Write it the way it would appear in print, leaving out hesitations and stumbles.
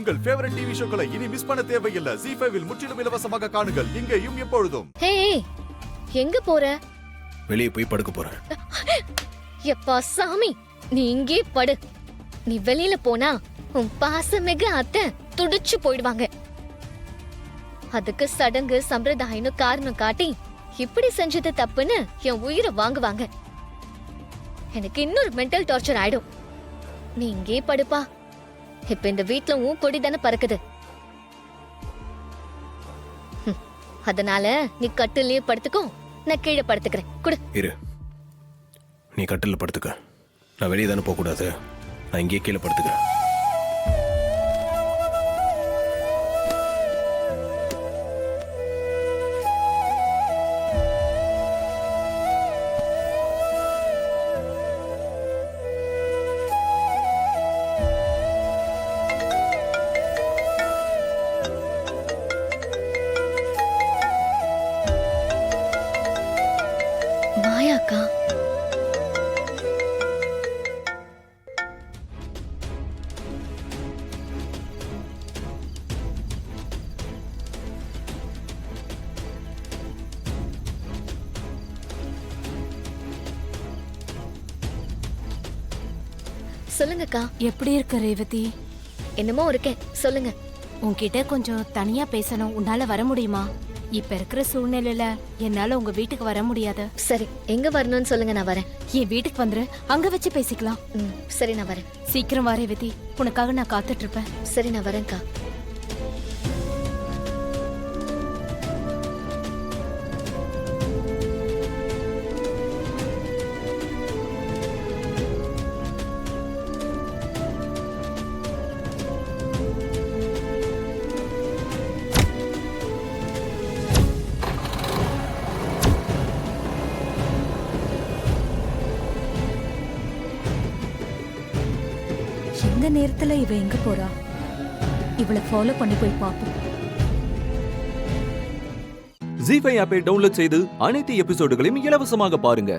உங்கள் favourite TV ஷோக்களை இனி miss பண்ண தேவையில்லை. ZEE5 இல் முற்றிலும் இலவசமாக காணுங்கள், இங்கேயும் எப்பொழுதும். ஹே, எங்க போற? வெளியே போய் படுக்க போறேன். எப்பா சாமி, நீ இங்கே படு. நீ வெளியில போனா உன் பாசமிகு அத்தை துடிச்சு போயிடுவாங்க. அதுக்கு சடங்கு சம்பிரதாயம்னு காரணம் காட்டி இப்படி செஞ்சது தப்புன்னு என் உயிரை வாங்குவாங்க. எனக்கு இன்னொரு மென்டல் டார்ச்சர் ஆயிடும். நீ இங்கே படுப்பா. இப்ப இந்த வீட்ல உன் கொடி தானே பறக்குது. அதனால நீ கட்டிலே படுத்துக்கோ, நான் கீழே படுத்துக்கிறேன். குடு. இரு, நீ கட்டில படுத்துக்க. நான் வெளியே தானே போக கூடாது. நான் இங்கே கீழே படுத்துக்கிறேன். மாயாக்கா, சொல்லுங்கக்கா. எப்படி இருக்க ரேவதி? என்னமோ இருக்கேன், சொல்லுங்க. உன்கிட்ட கொஞ்சம் தனியா பேசணும். உன்னால வர முடியுமா? இப்ப இருக்கிற சூழ்நிலையில என்னால உங்க வீட்டுக்கு வர முடியாது. சரி, எங்க வரணும்னு சொல்லுங்க, நான் வரேன். என் வீட்டுக்கு வந்துரு, அங்க வச்சு பேசிக்கலாம். சரி, நான் வரேன். சீக்கிரம் வா ரேவதி, உனக்காக நான் காத்துட்டு இருப்பேன். சரி, நான் வரேன்க்கா. இந்த நேரத்துல இவ எங்க போறா? இவளை ஃபாலோ பண்ணி போய் பாப்போம். ZEE5 ஆப்பை டவுன்லோட் செய்து அனைத்து எபிசோடுகளையும் இலவசமாக பாருங்க.